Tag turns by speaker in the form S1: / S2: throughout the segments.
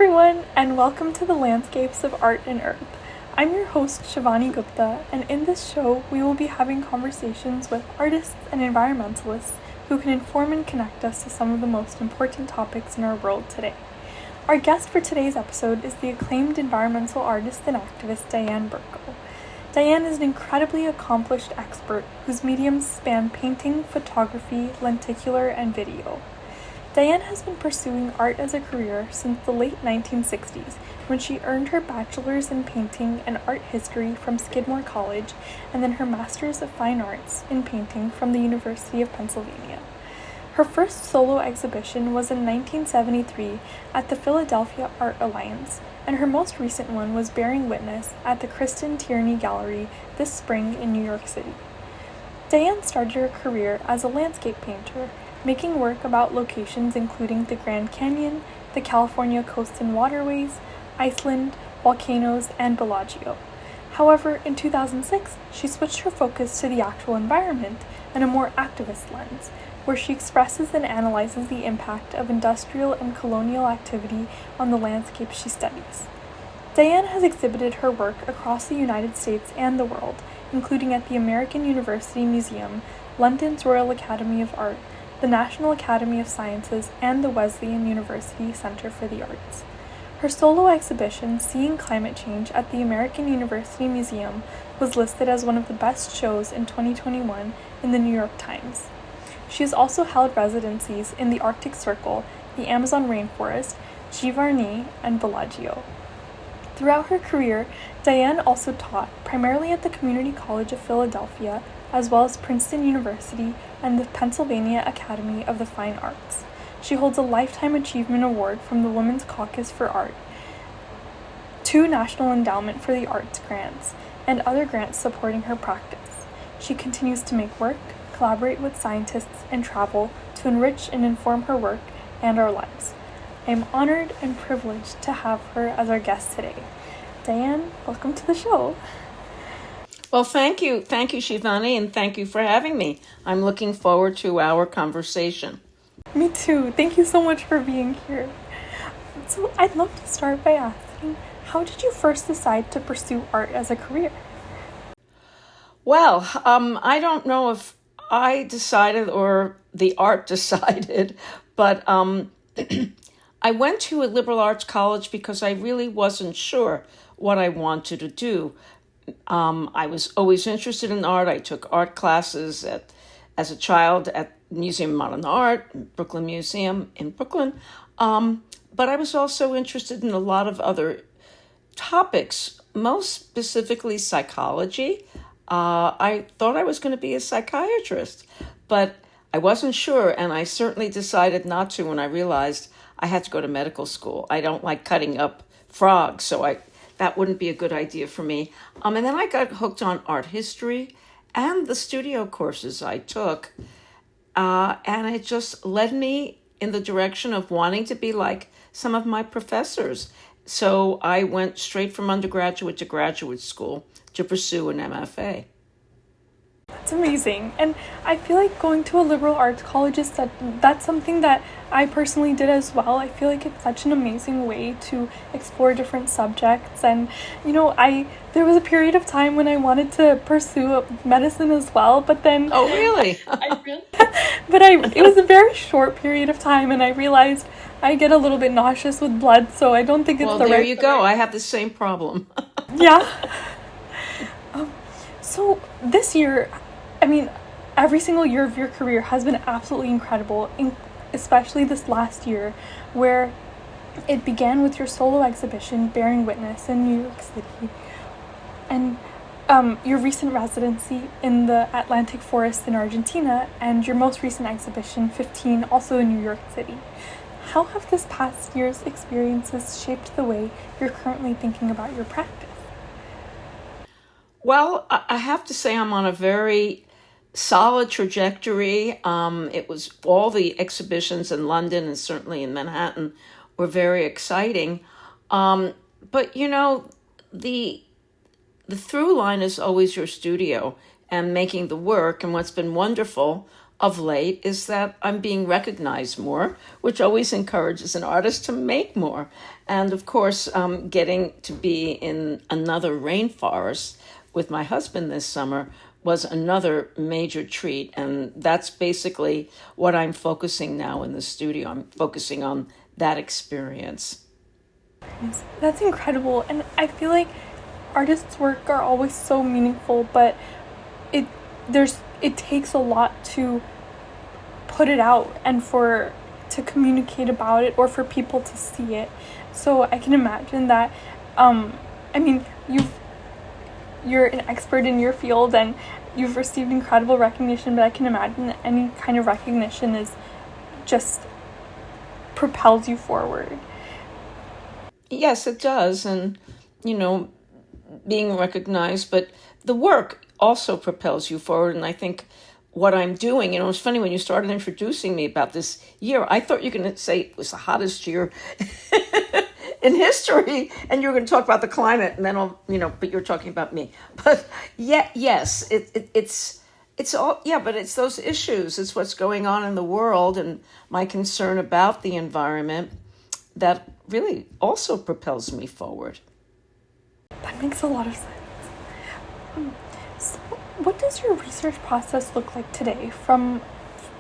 S1: everyone, and welcome to the Landscapes of Art and Earth. I'm your host, Shivani Gupta, and in this show, we will be having conversations with artists and environmentalists who can inform and connect us to some of the most important topics in our world today. Our guest for today's episode is the acclaimed environmental artist and activist Diane Burko. Diane is an incredibly accomplished expert whose mediums span painting, photography, lenticular, and video. Diane has been pursuing art as a career since the late 1960s, when she earned her bachelor's in painting and art history from Skidmore College and then her master's of fine arts in painting from the University of Pennsylvania. Her first solo exhibition was in 1973 at the Philadelphia Art Alliance, and her most recent one was bearing witness at the Kristen Tierney Gallery this spring in New York City. Diane started her career as a landscape painter, making work about locations including the Grand Canyon, the California coasts and waterways, Iceland, volcanoes, and Bellagio. However, in 2006, she switched her focus to the actual environment and a more activist lens, where she expresses and analyzes the impact of industrial and colonial activity on the landscape she studies. Diane has exhibited her work across the United States and the world, including at the American University Museum, London's Royal Academy of Art, the National Academy of Sciences, and the Wesleyan University Center for the Arts. Her solo exhibition, Seeing Climate Change at the American University Museum, was listed as one of the best shows in 2021 in the New York Times. She has also held residencies in the Arctic Circle, the Amazon rainforest, Giverny, and Bellagio. Throughout her career, Diane also taught, primarily at the Community College of Philadelphia, as well as Princeton University and the Pennsylvania Academy of the Fine Arts. She holds a Lifetime Achievement Award from the Women's Caucus for Art, 2 National Endowment for the Arts grants, and other grants supporting her practice. She continues to make work, collaborate with scientists, and travel to enrich and inform her work and our lives. I am honored and privileged to have her as our guest today. Diane, welcome to the show.
S2: Well, thank you, Shivani, and thank you for having me. I'm looking forward to our conversation.
S1: Me too. Thank you so much for being here. So I'd love to start by asking, how did you first decide to pursue art as a career?
S2: Well, I don't know if I decided or the art decided, but I went to a liberal arts college because I really wasn't sure what I wanted to do. I was always interested in art. I took art classes as a child at Museum of Modern Art, Brooklyn Museum in Brooklyn. But I was also interested in a lot of other topics, most specifically psychology. I thought I was going to be a psychiatrist, but I wasn't sure, and I certainly decided not to when I realized I had to go to medical school. I don't like cutting up frogs, so that wouldn't be a good idea for me. And then I got hooked on art history and the studio courses I took. And it just led me in the direction of wanting to be like some of my professors. So I went straight from undergraduate to graduate school to pursue an MFA.
S1: That's amazing. And I feel like going to a liberal arts college that's something that I personally did as well. I feel like it's such an amazing way to explore different subjects. And, there was a period of time when I wanted to pursue medicine as well, but then...
S2: Oh, really?
S1: It was a very short period of time, and I realized I get a little bit nauseous with blood, so I don't think it's the right...
S2: Well, there you go. I have the same problem.
S1: Yeah. So this year, every single year of your career has been absolutely incredible, especially this last year, where it began with your solo exhibition, Bearing Witness, in New York City, and your recent residency in the Atlantic forests in Argentina, and your most recent exhibition, 15, also in New York City. How have this past year's experiences shaped the way you're currently thinking about your practice?
S2: Well, I have to say I'm on a very solid trajectory. It was all the exhibitions in London and certainly in Manhattan were very exciting. But the through line is always your studio and making the work. And what's been wonderful of late is that I'm being recognized more, which always encourages an artist to make more. And of course, getting to be in another rainforest with my husband this summer was another major treat. And that's basically what I'm focusing now in the studio. I'm focusing on that experience.
S1: That's incredible. And I feel like artists' work are always so meaningful, but it it takes a lot to put it out and to communicate about it or for people to see it. So I can imagine that I mean, you're an expert in your field and you've received incredible recognition, but I can imagine that any kind of recognition is just propels you forward.
S2: Yes, it does. And, being recognized, but the work also propels you forward. And I think what I'm doing, it's funny when you started introducing me about this year, I thought you were going to say it was the hottest year in history, and you were going to talk about the climate, and then but you're talking about me. But yeah, yes, it's all, yeah, but it's those issues. It's what's going on in the world and my concern about the environment that really also propels me forward.
S1: That makes a lot of sense. So what does your research process look like today, from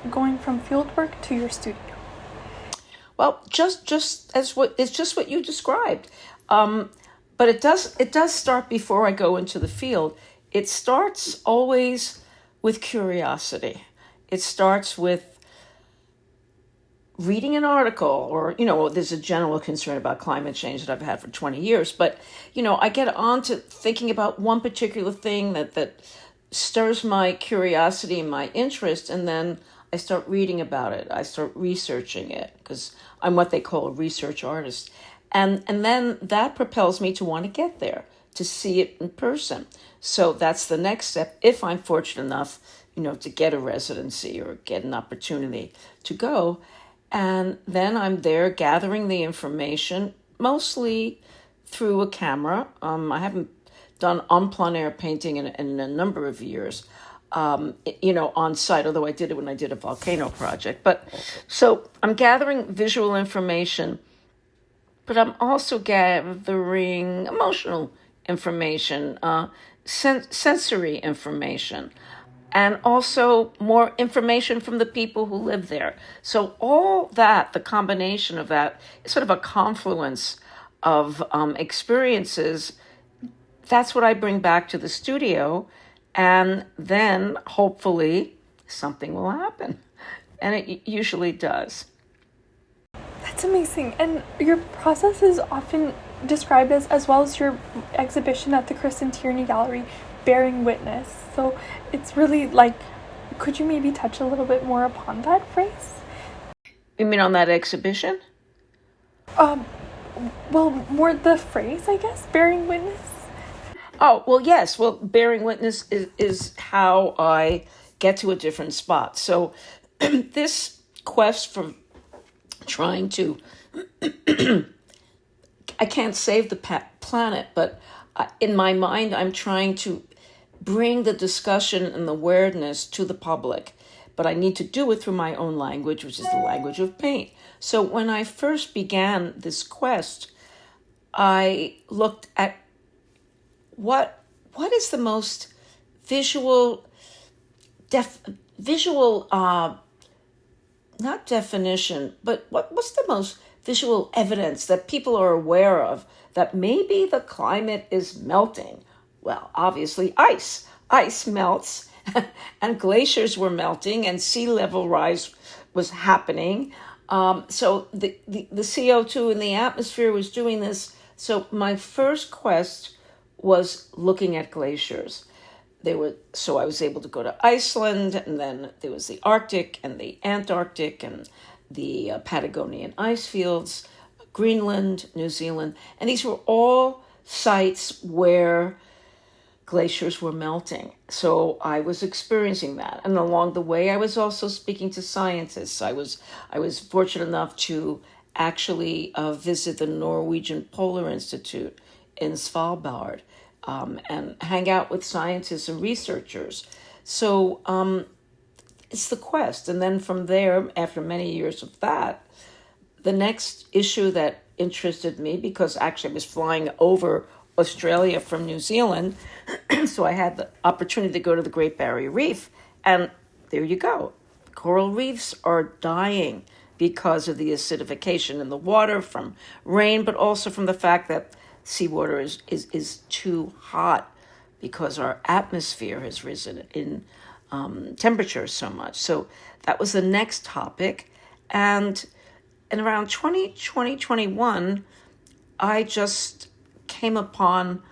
S1: going from fieldwork to your studio?
S2: Well, just as it's just what you described, but it does start before I go into the field. It starts always with curiosity. It starts with reading an article, or, there's a general concern about climate change that I've had for 20 years. But, I get on to thinking about one particular thing that stirs my curiosity and my interest, and then I start reading about it. I start researching it because I'm what they call a research artist. And then that propels me to want to get there, to see it in person. So that's the next step, if I'm fortunate enough, to get a residency or get an opportunity to go. And then I'm there gathering the information, mostly through a camera. I haven't done en plein air painting in a number of years, on site, although I did it when I did a volcano project. But so I'm gathering visual information, but I'm also gathering emotional information, sensory information, and also more information from the people who live there. So all that, the combination of that, is sort of a confluence of experiences. That's what I bring back to the studio, and then hopefully something will happen. And it usually does.
S1: That's amazing. And your process is often described as well as your exhibition at the Kristen Tierney Gallery, bearing witness. So it's really could you maybe touch a little bit more upon that phrase?
S2: You mean on that exhibition?
S1: Well, more the phrase, I guess, bearing witness.
S2: Oh, well, yes. Well, bearing witness is how I get to a different spot. So this quest for trying to, I can't save the planet, but in my mind, I'm trying to bring the discussion and the awareness to the public. But I need to do it through my own language, which is the language of paint. So when I first began this quest, I looked at what is the most visual, not definition, but what's the most visual evidence that people are aware of that maybe the climate is melting? Well, obviously ice. Ice melts and glaciers were melting and sea level rise was happening. So the CO2 in the atmosphere was doing this. So my first quest was looking at glaciers. So I was able to go to Iceland, and then there was the Arctic and the Antarctic and the Patagonian ice fields, Greenland, New Zealand. And these were all sites where glaciers were melting. So I was experiencing that. And along the way, I was also speaking to scientists. I was fortunate enough to actually visit the Norwegian Polar Institute in Svalbard and hang out with scientists and researchers. So it's the quest. And then from there, after many years of that, the next issue that interested me, because actually I was flying over Australia from New Zealand, so I had the opportunity to go to the Great Barrier Reef. And there you go. Coral reefs are dying because of the acidification in the water from rain, but also from the fact that seawater is too hot because our atmosphere has risen in temperature so much. So that was the next topic. And in around 2021, I just came upon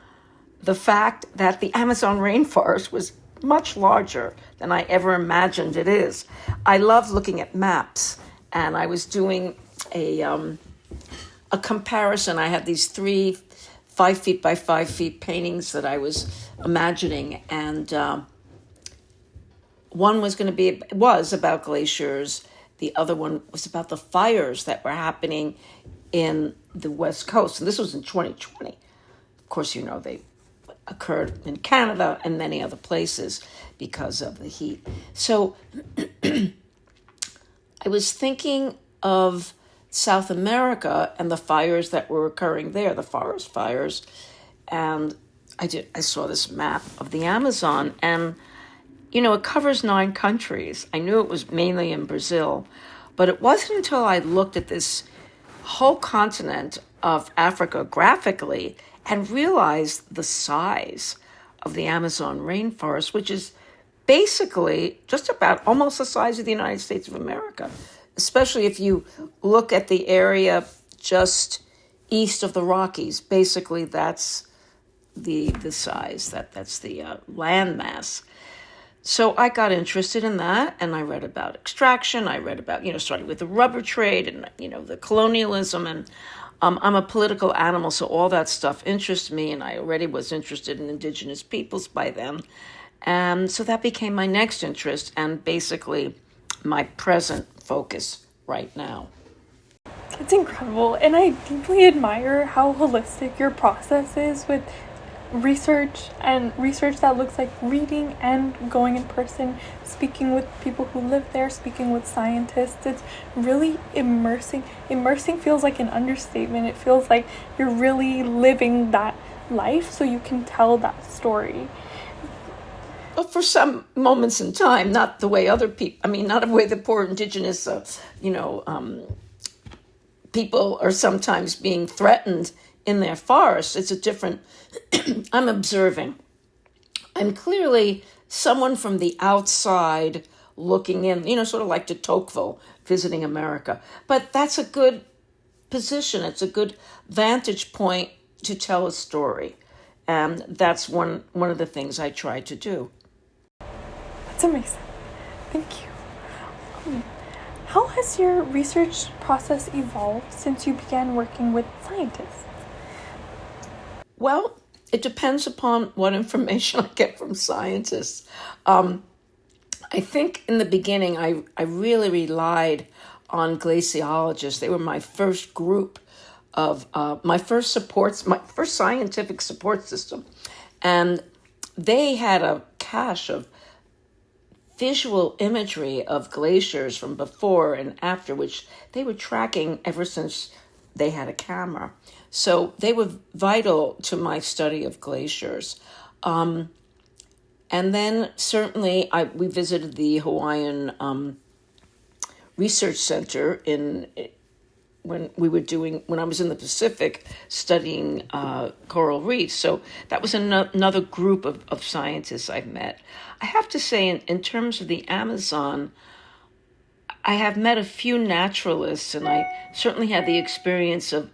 S2: the fact that the Amazon rainforest was much larger than I ever imagined it is. I love looking at maps, and I was doing a comparison. I had these 3 5 feet by 5 feet paintings that I was imagining, and one was about glaciers. The other one was about the fires that were happening in the West Coast, and this was in 2020. Of course, they occurred in Canada and many other places because of the heat. So I was thinking of South America and the fires that were occurring there, the forest fires, and I saw this map of the Amazon, and it covers 9 countries. I knew it was mainly in Brazil, but it wasn't until I looked at this whole continent of Africa graphically and realized the size of the Amazon rainforest, which is basically just about almost the size of the United States of America, especially if you look at the area just east of the Rockies. Basically, that's the size, that's the land mass. So I got interested in that, and I read about extraction. I read about, starting with the rubber trade and, the colonialism. And I'm a political animal, so all that stuff interests me, and I already was interested in indigenous peoples by then. And so that became my next interest and basically my present focus right now.
S1: It's incredible, and I deeply admire how holistic your process is with research that looks like reading and going in person, speaking with people who live there, speaking with scientists. It's really immersing. Immersing feels like an understatement. It feels like you're really living that life so you can tell that story.
S2: But for some moments in time, not the way other people, not the way the poor indigenous, people are sometimes being threatened in their forests. It's a different, I'm observing. I'm clearly someone from the outside looking in, sort of like de Tocqueville visiting America. But that's a good position. It's a good vantage point to tell a story. And that's one of the things I try to do.
S1: That's amazing. Thank you. How has your research process evolved since you began working with scientists?
S2: Well, it depends upon what information I get from scientists. I think in the beginning, I really relied on glaciologists. They were my first group of my first scientific support system. And they had a cache of visual imagery of glaciers from before and after, which they were tracking ever since they had a camera. So they were vital to my study of glaciers. And then certainly we visited the Hawaiian Research Center when I was in the Pacific studying coral reefs. So that was another group of scientists I've met. I have to say, in terms of the Amazon, I have met a few naturalists, and I certainly had the experience of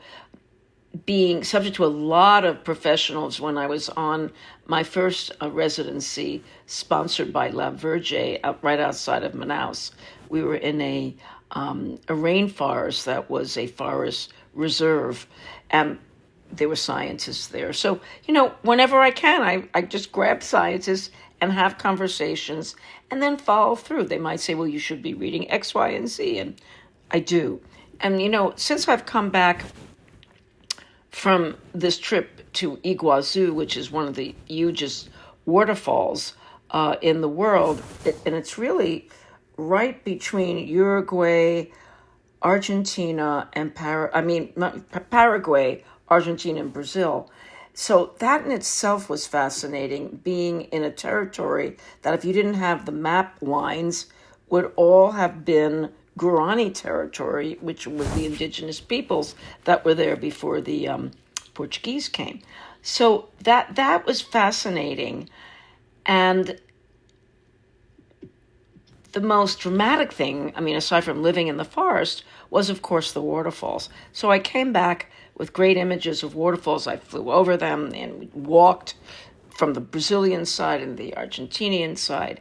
S2: being subject to a lot of professionals when I was on my first residency sponsored by La Verge right outside of Manaus. We were in a rainforest that was a forest reserve, and there were scientists there. So, whenever I can, I just grab scientists and have conversations and then follow through. They might say, well, you should be reading X, Y, and Z, and I do. And, since I've come back from this trip to Iguazu, which is one of the hugest waterfalls in the world, and it's really right between Uruguay, Argentina, and Paraguay, Argentina, and Brazil. So that in itself was fascinating, being in a territory that, if you didn't have the map lines, would all have been Guarani territory, which were the indigenous peoples that were there before the Portuguese came. So that was fascinating. And the most dramatic thing, I mean, aside from living in the forest, was, of course, the waterfalls. So I came back with great images of waterfalls. I flew over them and we walked from the Brazilian side and the Argentinian side.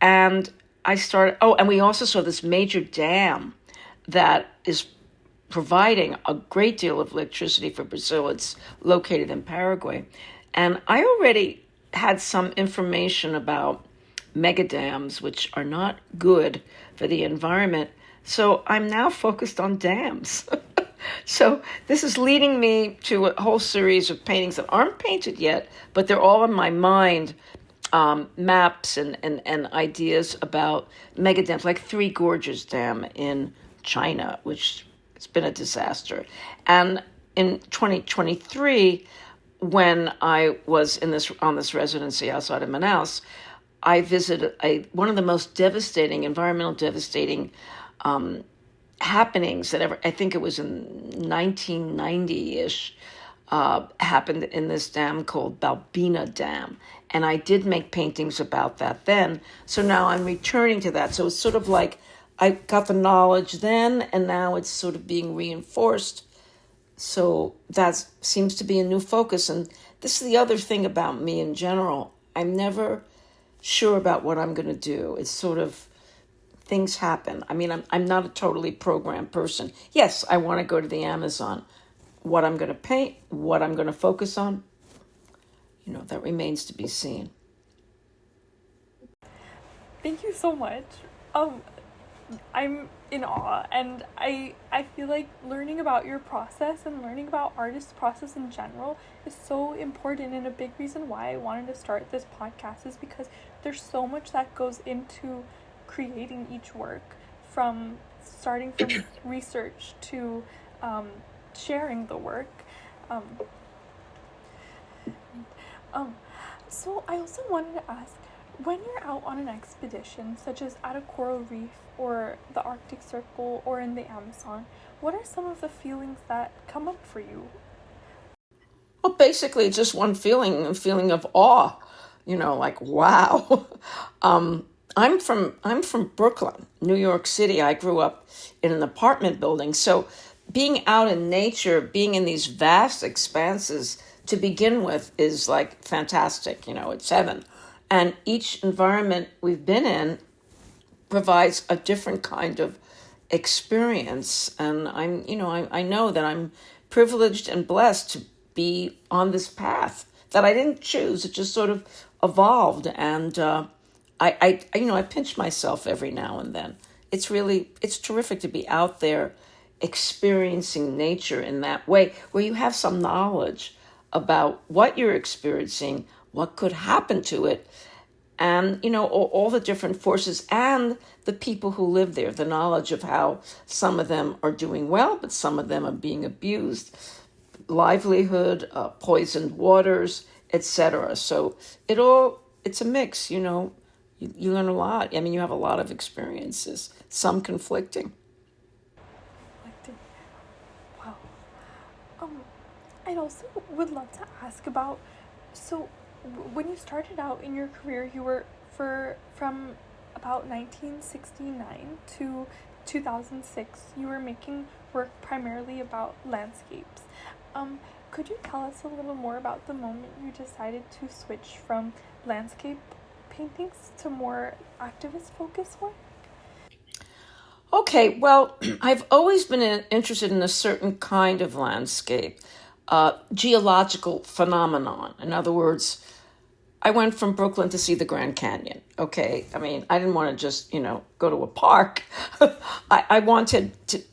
S2: And and we also saw this major dam that is providing a great deal of electricity for Brazil. It's located in Paraguay. And I already had some information about mega dams, which are not good for the environment. So I'm now focused on dams. So this is leading me to a whole series of paintings that aren't painted yet, but they're all in my mind, maps and ideas about mega dams, like Three Gorges Dam in China, which it's been a disaster. And in 2023, when I was on this residency outside of Manaus, I visited one of the most environmental devastating happenings that ever, I think it was in 1990-ish, happened in this dam called Balbina Dam. And I did make paintings about that then. So now I'm returning to that. So it's sort of like I got the knowledge then, and now it's sort of being reinforced. So that seems to be a new focus. And this is the other thing about me in general. I'm never sure about what I'm going to do. It's sort of, things happen. I mean, I'm not a totally programmed person. Yes, I want to go to the Amazon. What I'm going to paint, what I'm going to focus on, that remains to be seen.
S1: Thank you so much. I'm in awe, and I feel like learning about your process and learning about artists' process in general is so important, and a big reason why I wanted to start this podcast is because there's so much that goes into creating each work, from starting from research to sharing the work. So I also wanted to ask, when you're out on an expedition, such as at a coral reef or the Arctic Circle or in the Amazon, what are some of the feelings that come up for you?
S2: Well, basically, just one feeling, a feeling of awe. Like, wow. I'm from Brooklyn, New York City. I grew up in an apartment building, so being out in nature, being in these vast expanses to begin with is like fantastic. It's heaven. And each environment we've been in provides a different kind of experience. And I know that I'm privileged and blessed to be on this path that I didn't choose. It just sort of evolved. And I pinch myself every now and then. It's terrific to be out there experiencing nature in that way, where you have some knowledge about what you're experiencing, what could happen to it, and, all the different forces and the people who live there, the knowledge of how some of them are doing well, but some of them are being abused, livelihood, poisoned waters, etc. So it's a mix, You learn a lot. I mean, you have a lot of experiences, some conflicting.
S1: Wow. I also would love to ask about, so when you started out in your career, you were from about 1969 to 2006, you were making work primarily about landscapes. Could you tell us a little more about the moment you decided to switch from landscape paintings to more activist focused work?
S2: Okay, well, I've always been interested in a certain kind of landscape, geological phenomenon. In other words, I went from Brooklyn to see the Grand Canyon. Okay, I mean, I didn't want to just, go to a park. I wanted to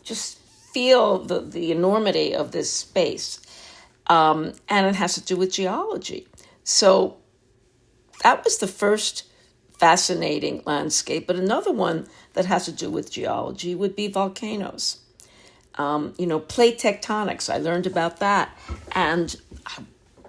S2: just feel the enormity of this space. And it has to do with geology. So that was the first fascinating landscape. But another one that has to do with geology would be volcanoes. Plate tectonics. I learned about that, and I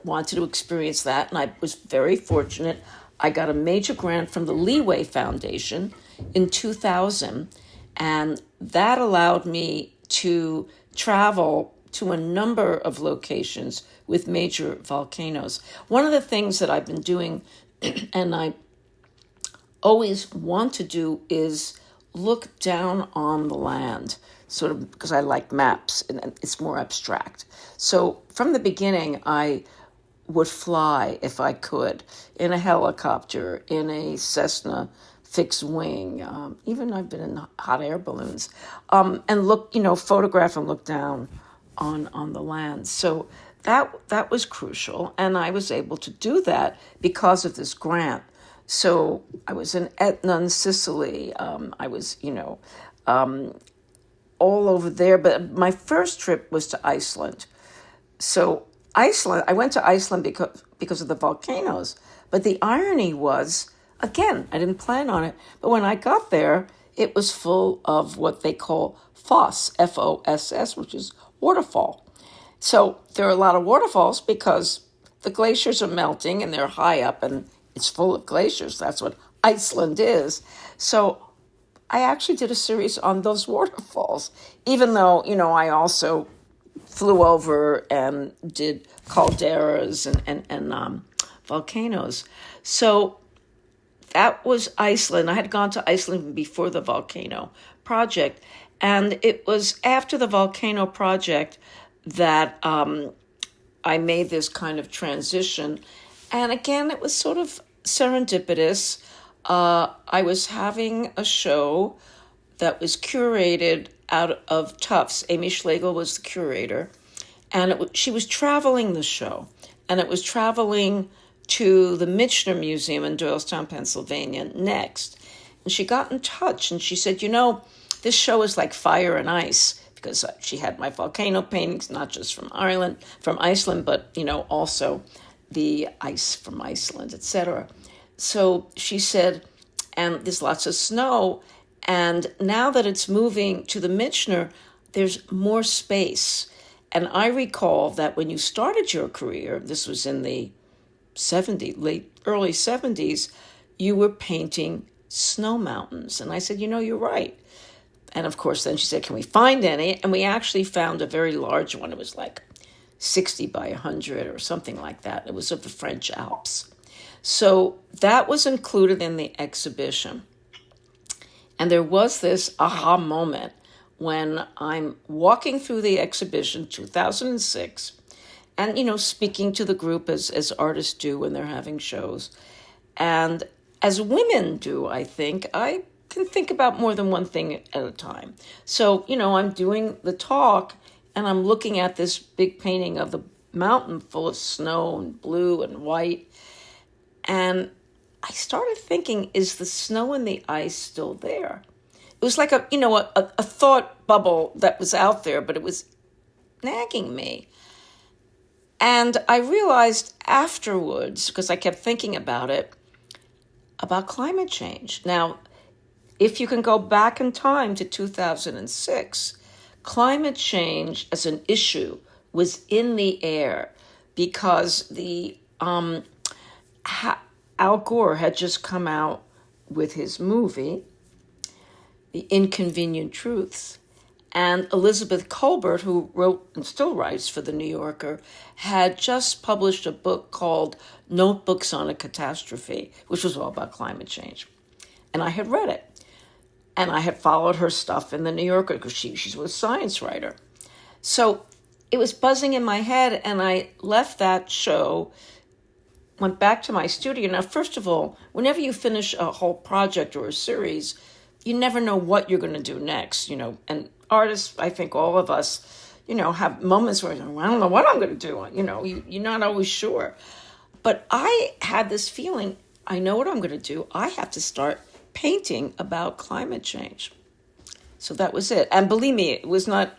S2: wanted to experience that, and I was very fortunate. I got a major grant from the Leeway Foundation in 2000, and that allowed me to travel to a number of locations with major volcanoes. One of the things that I've been doing, and I always want to do, is look down on the land, sort of because I like maps and it's more abstract. So from the beginning, I would fly if I could, in a helicopter, in a Cessna fixed wing. Even I've been in hot air balloons, and look, photograph and look down on the land. So that was crucial, and I was able to do that because of this grant. So I was in Etna in Sicily. I was, all over there. But my first trip was to Iceland. So Iceland, I went to Iceland because of the volcanoes. But the irony was, again, I didn't plan on it. But when I got there, it was full of what they call foss, Foss, which is waterfall. So there are a lot of waterfalls because the glaciers are melting and they're high up and it's full of glaciers. That's what Iceland is. So I actually did a series on those waterfalls, even though, I also flew over and did calderas and volcanoes. So that was Iceland. I had gone to Iceland before the volcano project. And it was after the volcano project that I made this kind of transition. And again, it was sort of serendipitous. I was having a show that was curated out of Tufts. Amy Schlegel was the curator. And she was traveling the show. And it was traveling to the Michener Museum in Doylestown, Pennsylvania next. And she got in touch and she said, this show is like fire and ice, because she had my volcano paintings, not just from Iceland, but, also the ice from Iceland, etc. So she said, and there's lots of snow, and now that it's moving to the Michener, there's more space. And I recall that when you started your career, this was in the early 70s, you were painting snow mountains. And I said, you're right. And of course, then she said, can we find any? And we actually found a very large one. It was like 60 by 100 or something like that. It was of the French Alps. So that was included in the exhibition. And there was this aha moment when I'm walking through the exhibition, 2006, and, speaking to the group as artists do when they're having shows. And as women do, I think, I can think about more than one thing at a time. So, I'm doing the talk and I'm looking at this big painting of the mountain full of snow and blue and white. And I started thinking, is the snow and the ice still there? It was like a thought bubble that was out there, but it was nagging me. And I realized afterwards, because I kept thinking about climate change. Now, if you can go back in time to 2006, climate change as an issue was in the air because Al Gore had just come out with his movie, The Inconvenient Truths. And Elizabeth Colbert, who wrote and still writes for The New Yorker, had just published a book called Notebooks on a Catastrophe, which was all about climate change. And I had read it. And I had followed her stuff in The New Yorker because she was a science writer. So it was buzzing in my head, and I left that show, went back to my studio. Now, first of all, whenever you finish a whole project or a series, you never know what you're going to do next, and artists, I think all of us, have moments where I don't know what I'm going to do. You're not always sure. But I had this feeling, I know what I'm going to do. I have to start painting about climate change. So that was it. And believe me, it was not,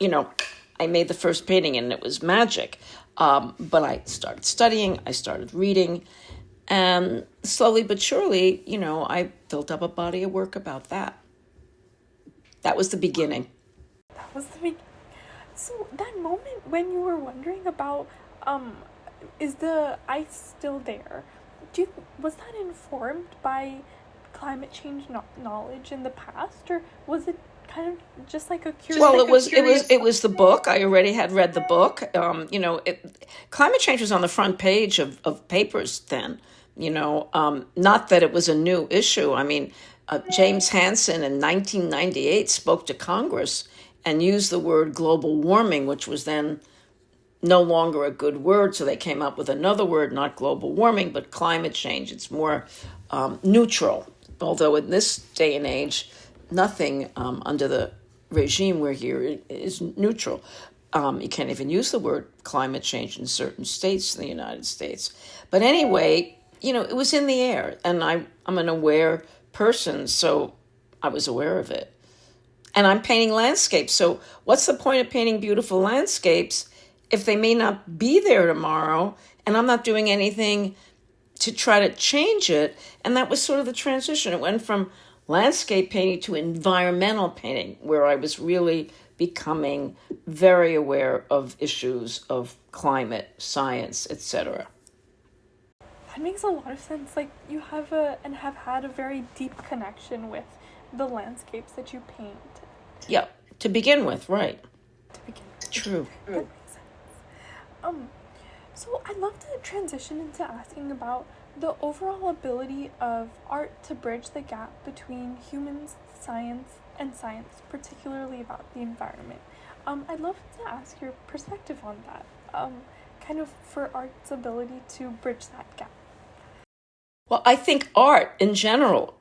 S2: I made the first painting and it was magic. But I started studying, I started reading, And slowly but surely, I built up a body of work about that. That was the beginning.
S1: That was the big. So that moment when you were wondering about, um, is the ice still there? Was that informed by climate change knowledge in the past, or was it kind of just like a
S2: Well,
S1: curious?
S2: it was the book. I already had read the book. Climate change was on the front page of papers then. Not that it was a new issue. I mean, James Hansen in 1998 spoke to Congress and used the word global warming, which was then no longer a good word. So they came up with another word, not global warming, but climate change. It's more neutral. Although in this day and age, nothing under the regime we're here is neutral. You can't even use the word climate change in certain states in the United States. But anyway, it was in the air, and I'm an aware person, so I was aware of it. And I'm painting landscapes. So what's the point of painting beautiful landscapes if they may not be there tomorrow, and I'm not doing anything to try to change it? And that was sort of the transition. It went from landscape painting to environmental painting, where I was really becoming very aware of issues of climate, science, etc.
S1: That makes a lot of sense. Like you have have had a very deep connection with the landscapes that you paint.
S2: Yeah, to begin with, right.
S1: To begin with.
S2: True.
S1: That makes sense. So I'd love to transition into asking about the overall ability of art to bridge the gap between humans, and science, particularly about the environment. I'd love to ask your perspective on that, kind of for art's ability to bridge that gap.
S2: Well, I think art in general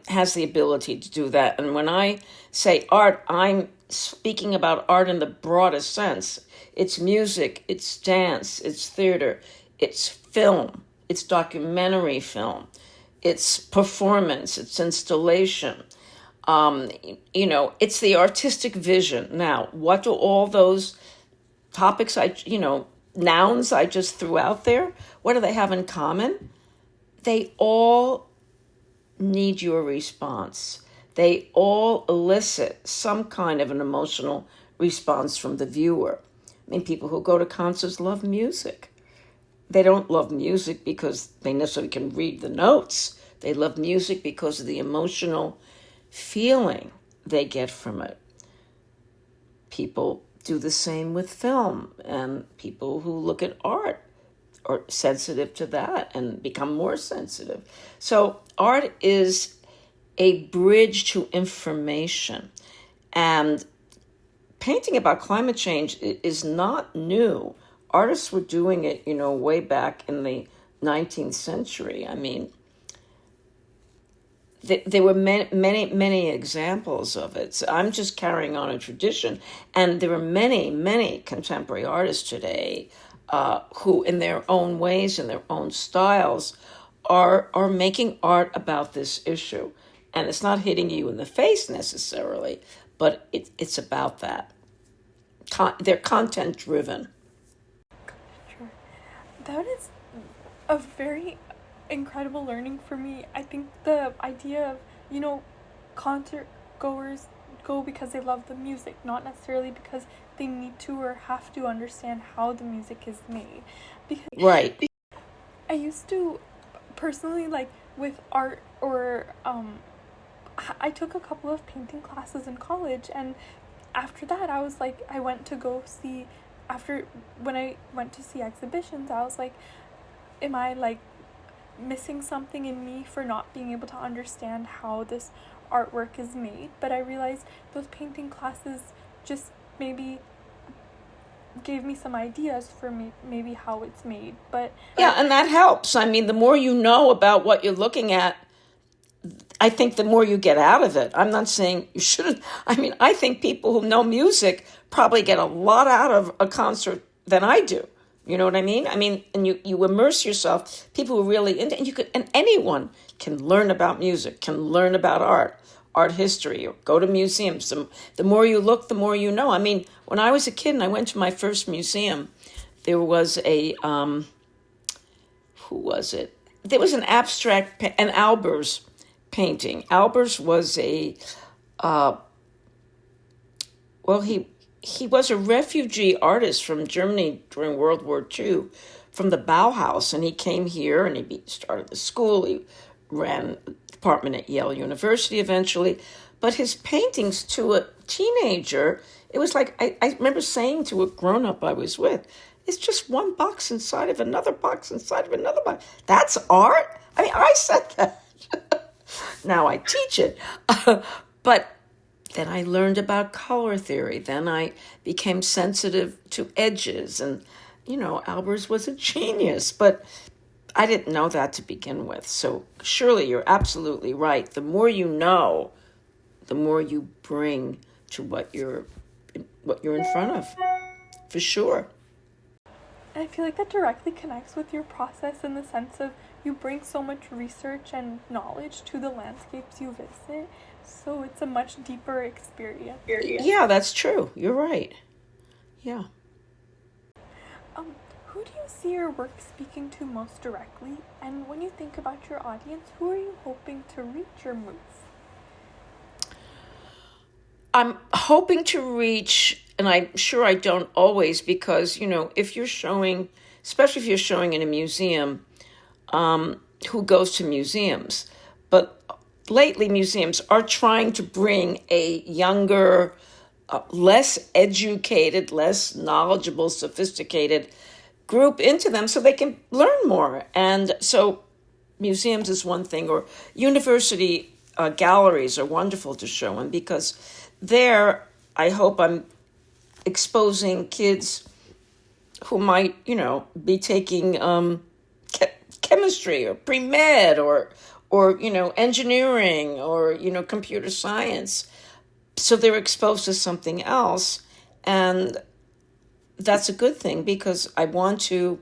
S2: has the ability to do that. And when I say art, I'm speaking about art in the broadest sense. It's music, it's dance, it's theater, it's film, it's documentary film, it's performance, it's installation. It's the artistic vision. Now, what do all those topics nouns I just threw out there, what do they have in common? They all need your response. They all elicit some kind of an emotional response from the viewer. I mean, people who go to concerts love music. They don't love music because they necessarily can read the notes. They love music because of the emotional feeling they get from it. People do the same with film, and people who look at art are sensitive to that and become more sensitive. So art is a bridge to information. And painting about climate change is not new. Artists were doing it, way back in the 19th century. I mean, there were many examples of it. So I'm just carrying on a tradition. And there are many contemporary artists today who, in their own ways, in their own styles, are making art about this issue. And it's not hitting you in the face necessarily, but it's about that. They're content driven.
S1: Sure. That is a very incredible learning for me. I think the idea of, concert goers go because they love the music, not necessarily because they need to or have to understand how the music is made. Because
S2: Right.
S1: I used to personally, like with art, or I took a couple of painting classes in college, and after that I went to go see, when I went to see exhibitions, I was like, am I like missing something in me for not being able to understand how this artwork is made? But I realized those painting classes just maybe gave me some ideas for maybe how it's made. But
S2: Yeah, and that helps. I mean, the more you know about what you're looking at, I think the more you get out of it. I'm not saying you shouldn't. I mean, I think people who know music probably get a lot out of a concert than I do. You know what I mean? And you immerse yourself. People who are really into, and anyone can learn about music, can learn about art history, or go to museums. The more you look, the more you know. I mean, when I was a kid and I went to my first museum, there was a, who was it? there was an an Albers painting. Albers was uh, he was a refugee artist from Germany during World War II, from the Bauhaus, and he came here and he started the school. He ran a department at Yale University eventually, but his paintings to a teenager, it was like I remember saying to a grown-up I was with, it's just one box inside of another box inside of another box. That's art? I mean, I said that. Now I teach it. But then I learned about color theory. Then I became sensitive to edges. And, Albers was a genius, but I didn't know that to begin with. So surely you're absolutely right. The more you know, the more you bring to what you're in front of, for sure.
S1: And I feel like that directly connects with your process in the sense of you bring so much research and knowledge to the landscapes you visit, so it's a much deeper experience.
S2: Yeah, that's true. You're right. Yeah.
S1: Who do you see your work speaking to most directly? And when you think about your audience, who are you hoping to reach or move?
S2: I'm hoping to reach, and I'm sure I don't always, because, if you're showing, especially if you're showing in a museum, who goes to museums? But lately, museums are trying to bring a younger, less educated, less knowledgeable, sophisticated group into them so they can learn more. And so museums is one thing, or university galleries are wonderful to show in, because there I hope I'm exposing kids who might, be taking chemistry or pre-med or engineering or, computer science. So they're exposed to something else. And that's a good thing, because I want to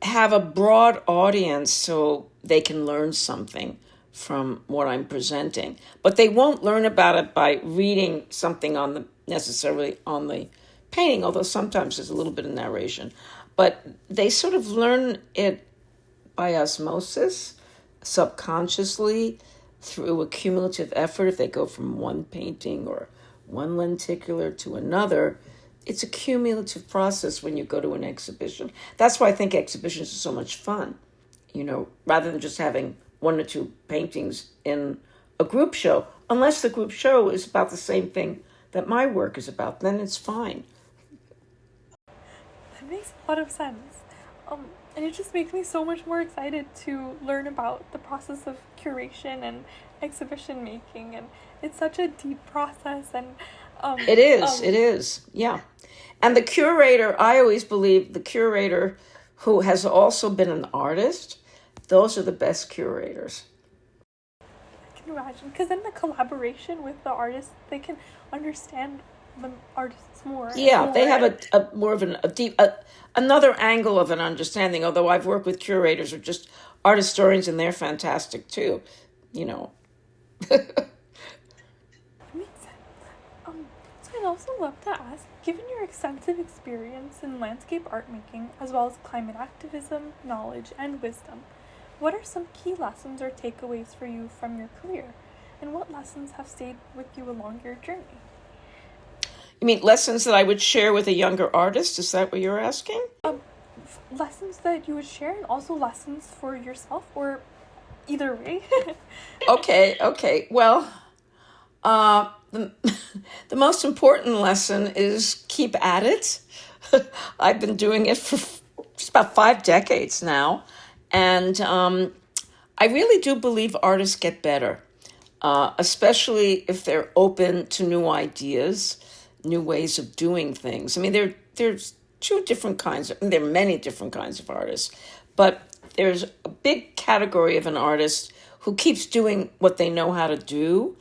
S2: have a broad audience so they can learn something from what I'm presenting. But they won't learn about it by reading something necessarily on the painting, although sometimes there's a little bit of narration. But they sort of learn it by osmosis, subconsciously, through a cumulative effort. If they go from one painting or one lenticular to another, it's a cumulative process when you go to an exhibition. That's why I think exhibitions are so much fun, rather than just having one or two paintings in a group show. Unless the group show is about the same thing that my work is about, then it's fine.
S1: That makes a lot of sense. And it just makes me so much more excited to learn about the process of curation and exhibition making. And it's such a deep process. And
S2: It is, yeah. And the curator, I always believe the curator who has also been an artist, those are the best curators.
S1: I can imagine. Because then the collaboration with the artists, they can understand the artists more.
S2: Yeah, they have a more of another angle of an understanding, although I've worked with curators or just art historians, and they're fantastic too,
S1: That makes sense. So I'd also love to ask, given your extensive experience in landscape art making, as well as climate activism, knowledge, and wisdom, what are some key lessons or takeaways for you from your career? And what lessons have stayed with you along your journey?
S2: You mean lessons that I would share with a younger artist? Is that what you're asking?
S1: Lessons that you would share, and also lessons for yourself, or either way.
S2: Okay. Well, the most important lesson is keep at it. I've been doing it for just about 5 decades now. And I really do believe artists get better, especially if they're open to new ideas, new ways of doing things. I mean, there's two different kinds. There are many different kinds of artists, but there's a big category of an artist who keeps doing what they know how to do,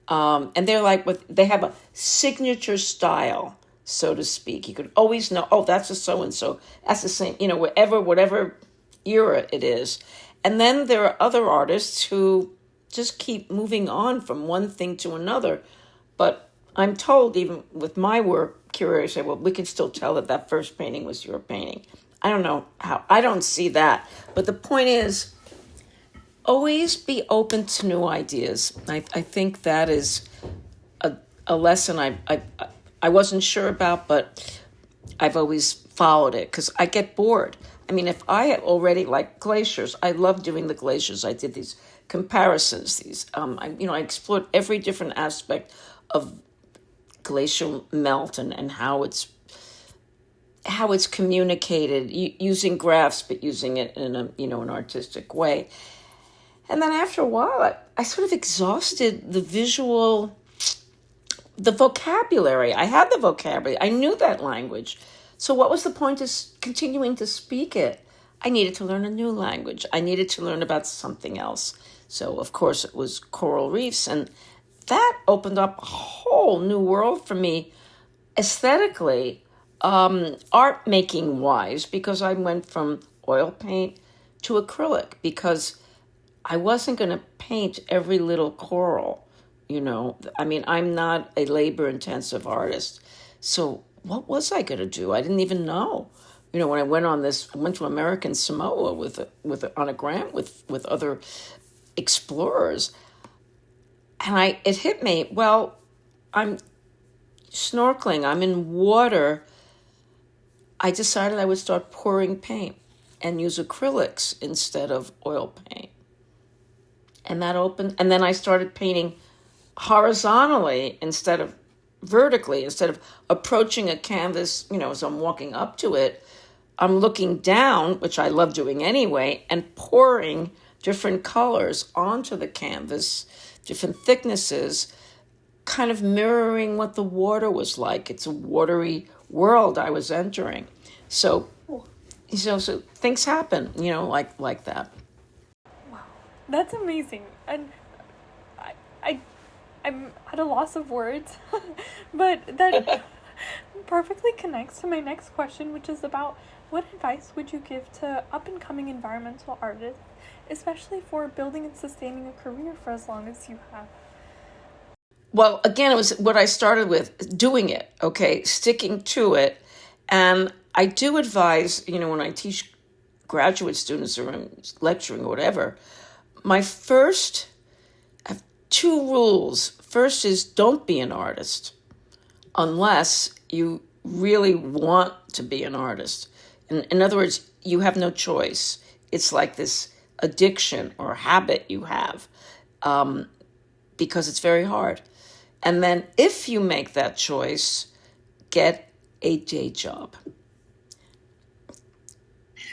S2: and they have a signature style, so to speak. You could always know, oh, that's a so and so. That's the same, whatever era it is. And then there are other artists who just keep moving on from one thing to another, but I'm told, even with my work, curators say, well, we can still tell that first painting was your painting. I don't know how, I don't see that. But the point is, always be open to new ideas. I think that is a lesson I wasn't sure about, but I've always followed it because I get bored. I mean, if I had already, like glaciers, I love doing the glaciers. I did these comparisons, I explored every different aspect of glacial melt and how it's communicated using graphs, but using it in an artistic way. And then after a while, I sort of exhausted the vocabulary. I had the vocabulary. I knew that language. So what was the point of continuing to speak it? I needed to learn a new language. I needed to learn about something else. So, of course, it was coral reefs. And that opened up a whole new world for me aesthetically, art making wise, because I went from oil paint to acrylic because I wasn't going to paint every little coral. I mean, I'm not a labor intensive artist. So what was I going to do? I didn't even know. When I went to American Samoa on a grant with other explorers, and it hit me. Well, I'm snorkeling. I'm in water. I decided I would start pouring paint and use acrylics instead of oil paint. And that opened, and then I started painting horizontally instead of vertically. Instead of approaching a canvas, as I'm walking up to it, I'm looking down, which I love doing anyway, and pouring different colors onto the canvas, different thicknesses, kind of mirroring what the water was like. It's a watery world I was entering. So things happen, like that.
S1: Wow, that's amazing. And I'm at a loss of words, but that perfectly connects to my next question, which is about what advice would you give to up-and-coming environmental artists, especially for building and sustaining a career for as long as you have?
S2: Well, again, it was what I started with, doing it, okay, sticking to it. And I do advise, when I teach graduate students or I'm lecturing or whatever, I have two rules. First is don't be an artist unless you really want to be an artist. In other words, you have no choice. It's like this addiction or habit you have because it's very hard. And then if you make that choice, get a day job.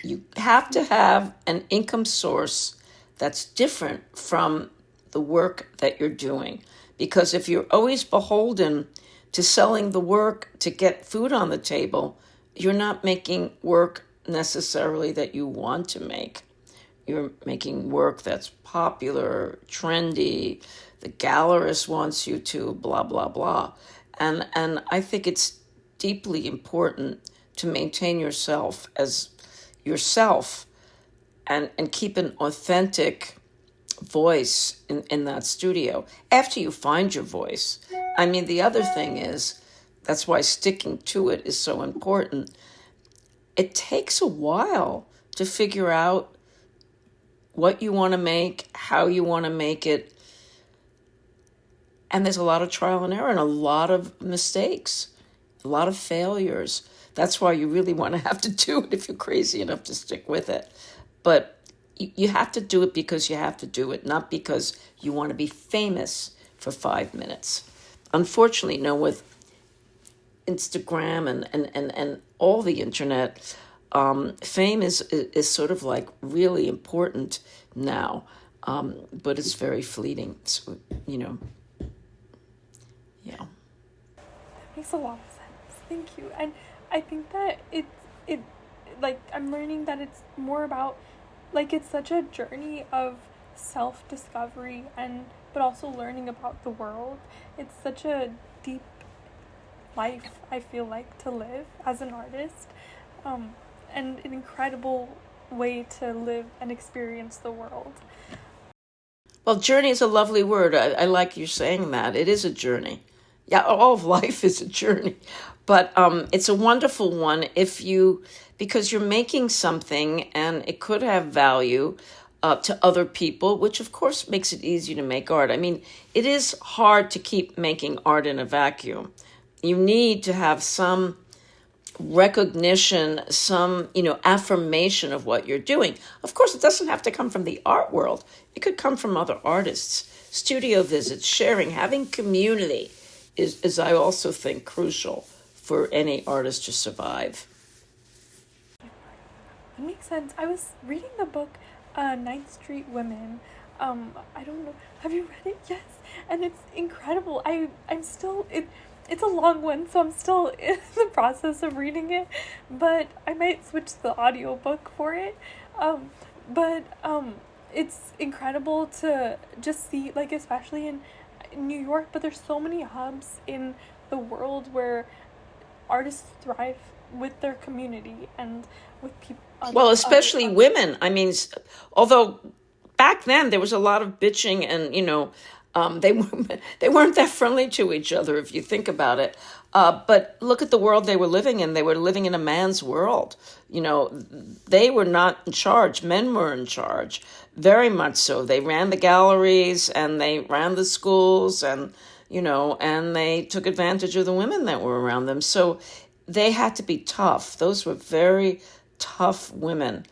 S2: You have to have an income source that's different from the work that you're doing. Because if you're always beholden to selling the work to get food on the table, you're not making work necessarily that you want to make. You're making work that's popular, trendy, the gallerist wants you to, blah, blah, blah. And I think it's deeply important to maintain yourself as yourself and keep an authentic voice in that studio after you find your voice. I mean, the other thing is, that's why sticking to it is so important. It takes a while to figure out what you want to make, how you want to make it. And there's a lot of trial and error and a lot of mistakes, a lot of failures. That's why you really want to have to do it if you're crazy enough to stick with it. But you have to do it because you have to do it, not because you want to be famous for 5 minutes. Unfortunately, with Instagram and all the internet, fame is sort of like really important now, but it's very fleeting. So, yeah.
S1: That makes a lot of sense. Thank you. And I think that it like I'm learning that it's more about it's such a journey of self-discovery but also learning about the world. It's such a deep life, I feel like, to live as an artist, and an incredible way to live and experience the world.
S2: Well, journey is a lovely word. I like you saying that. It is a journey. Yeah, all of life is a journey, but it's a wonderful one if you because you're making something and it could have value to other people, which of course makes it easy to make art. I mean, it is hard to keep making art in a vacuum. You need to have some recognition, some, affirmation of what you're doing. Of course, it doesn't have to come from the art world. It could come from other artists. Studio visits, sharing, having community is I also think crucial for any artist to survive.
S1: That makes sense. I was reading the book Ninth Street Women. I don't know. Have you read it? Yes. And it's incredible. I'm still it's a long one, so I'm still in the process of reading it, but I might switch to the audiobook for it. But it's incredible to just see, like, especially in New York, but there's so many hubs in the world where artists thrive with their community and with people.
S2: Well, especially women. I mean, although back then there was a lot of bitching and, they weren't that friendly to each other if you think about it. But look at the world they were living in. They were living in a man's world. They were not in charge. Men were in charge, very much so. They ran the galleries and they ran the schools and, and they took advantage of the women that were around them. So they had to be tough. Those were very tough women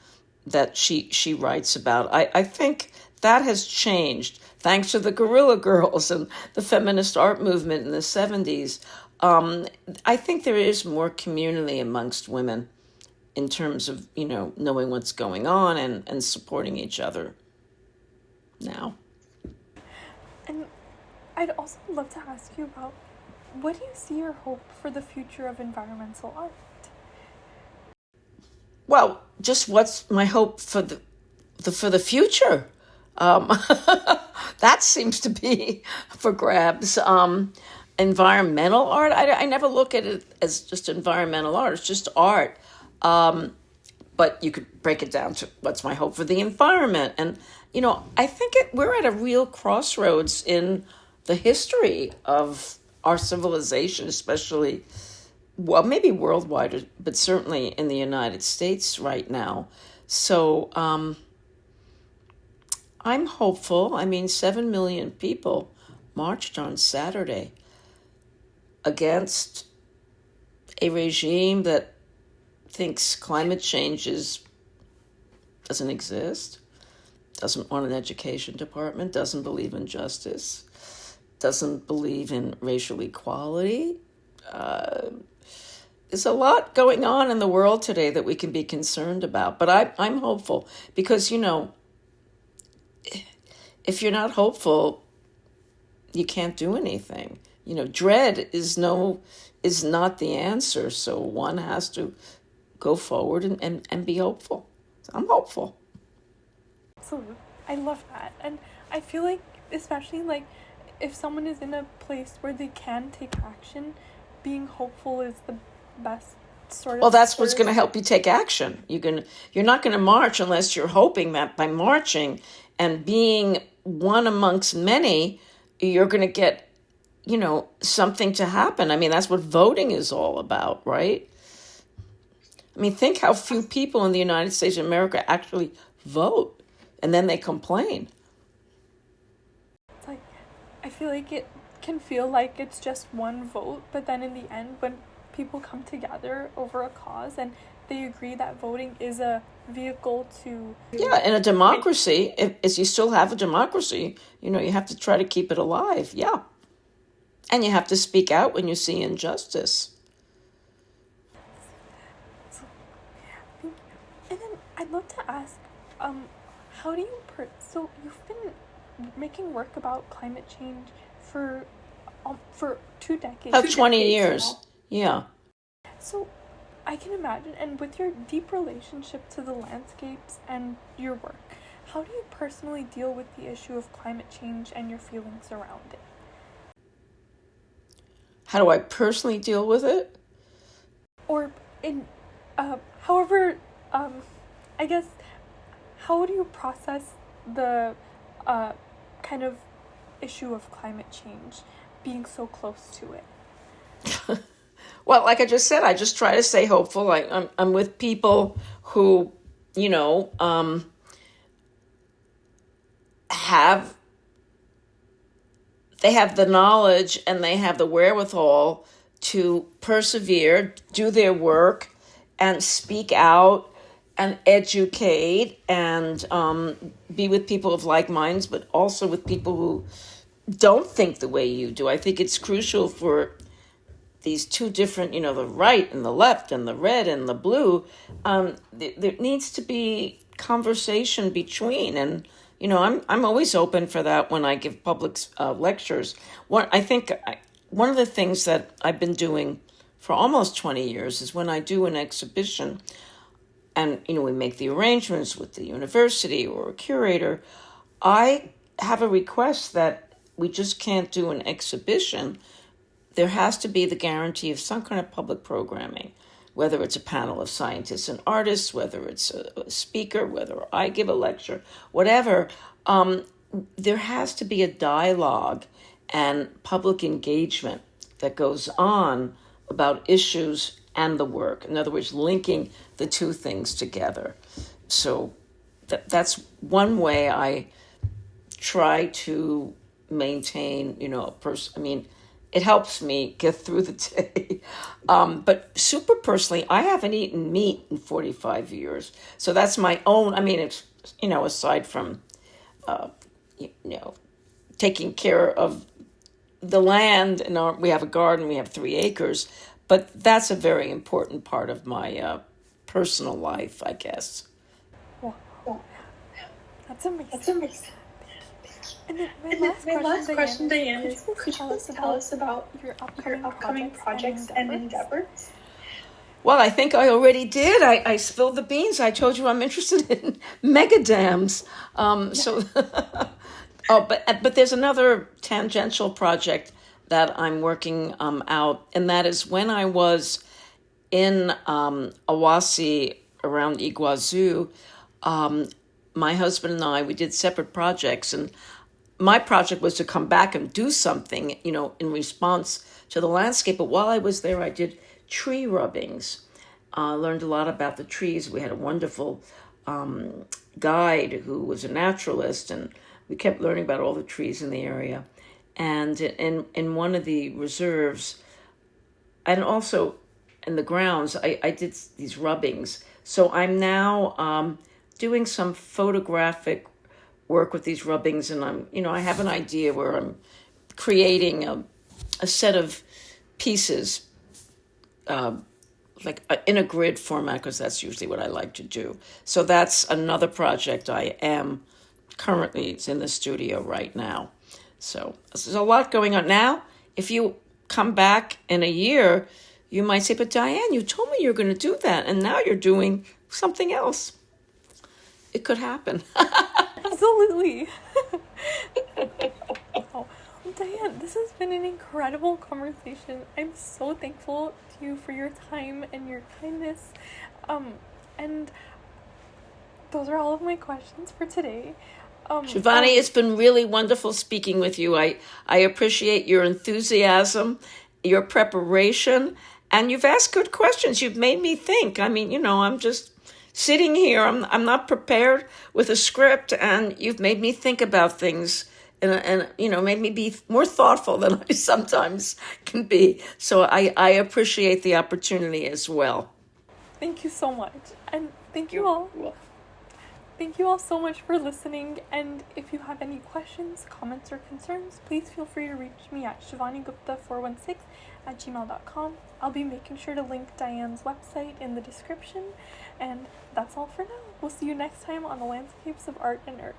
S2: that she writes about. I think that has changed thanks to the Guerrilla Girls and the feminist art movement in the 70s. I think there is more community amongst women in terms of, knowing what's going on and supporting each other now.
S1: And I'd also love to ask you about, what do you see or hope for the future of environmental art?
S2: Well, just what's my hope for the future? That seems to be for grabs. Environmental art, I never look at it as just environmental art. It's just art. But you could break it down to what's my hope for the environment. And, I think we're at a real crossroads in the history of our civilization, especially, well, maybe worldwide, but certainly in the United States right now. So I'm hopeful. I mean, 7 million people marched on Saturday against a regime that thinks climate change doesn't exist, doesn't want an education department, doesn't believe in justice, doesn't believe in racial equality. There's a lot going on in the world today that we can be concerned about. But I'm hopeful because, if you're not hopeful, you can't do anything. Dread is not the answer. So one has to go forward and be hopeful. So I'm hopeful.
S1: Absolutely. I love that. And I feel like, especially like if someone is in a place where they can take action, being hopeful is the best sort of.
S2: Well, that's what's going to help you take action. You're not going to march unless you're hoping that by marching and being one amongst many, you're going to get, something to happen. I mean, that's what voting is all about, right? I mean, think how few people in the United States of America actually vote, and then they complain.
S1: It's like, I feel like it can feel like it's just one vote, but then in the end, when people come together over a cause and they agree that voting is a vehicle to.
S2: Yeah, in a democracy, if you still have a democracy, you have to try to keep it alive. Yeah. And you have to speak out when you see injustice.
S1: And then I'd love to ask, how do you so you've been making work about climate change for 2 decades.
S2: About 20 years. Yeah.
S1: So I can imagine, and with your deep relationship to the landscapes and your work, how do you personally deal with the issue of climate change and your feelings around it?
S2: How do I personally deal with it?
S1: Or however, I guess, how do you process the kind of issue of climate change? being so close to it?
S2: Well, like I just said, I just try to stay hopeful. I'm with people who, you know, have they have the knowledge and they have the wherewithal to persevere, do their work, and speak out and educate and be with people of like minds, but also with people who don't think the way you do. I think it's crucial for these two different, you know, the right and the left and the red and the blue. There needs to be conversation between, and you know, I'm always open for that when I give public lectures. One of the things that I've been doing for almost 20 years is when I do an exhibition, and you know, we make the arrangements with the university or a curator, I have a request that we just can't do an exhibition. There has to be the guarantee of some kind of public programming, whether it's a panel of scientists and artists, whether it's a speaker, whether I give a lecture, whatever. There has to be a dialogue and public engagement that goes on about issues and the work. In other words, linking the two things together. So that's one way I try to maintain, you know, it helps me get through the day. But super personally, I haven't eaten meat in 45 years. So that's my own, it's, you know, aside from, you know, taking care of the land, and we have a garden, we have 3 acres, but that's a very important part of my personal life, I guess.
S1: Wow. That's amazing. And then my last question, Diane, is could you please tell us about your upcoming projects and endeavors?
S2: Well, I think I already did. I spilled the beans. I told you I'm interested in mega dams. But there's another tangential project that I'm working out, and that is when I was in Awasi around Iguazu, my husband and I, we did separate projects, and my project was to come back and do something, you know, in response to the landscape. But while I was there, I did tree rubbings. Learned a lot about the trees. We had a wonderful guide who was a naturalist, and we kept learning about all the trees in the area. And in one of the reserves, and also in the grounds, I did these rubbings. So I'm now doing some photographic work with these rubbings, and I have an idea where I'm creating a set of pieces, in a grid format, because that's usually what I like to do. So that's another project I am currently, it's in the studio right now. So there's a lot going on. Now, if you come back in a year, you might say, but Diane, you told me you were going to do that, and now you're doing something else. It could happen.
S1: Absolutely. Well, Diane, this has been an incredible conversation. I'm so thankful to you for your time and your kindness. And those are all of my questions for today.
S2: Shivani, it's been really wonderful speaking with you. I appreciate your enthusiasm, your preparation, and you've asked good questions. You've made me think. I'm just sitting here. I'm not prepared with a script, and you've made me think about things and made me be more thoughtful than I sometimes can be. So I appreciate the opportunity as well.
S1: Thank you so much. And thank you all. Thank you all so much for listening, and if you have any questions, comments, or concerns, please feel free to reach me at shivanigupta416@gmail.com. I'll be making sure to link Diane's website in the description, and that's all for now. We'll see you next time on the Landscapes of Art and Earth.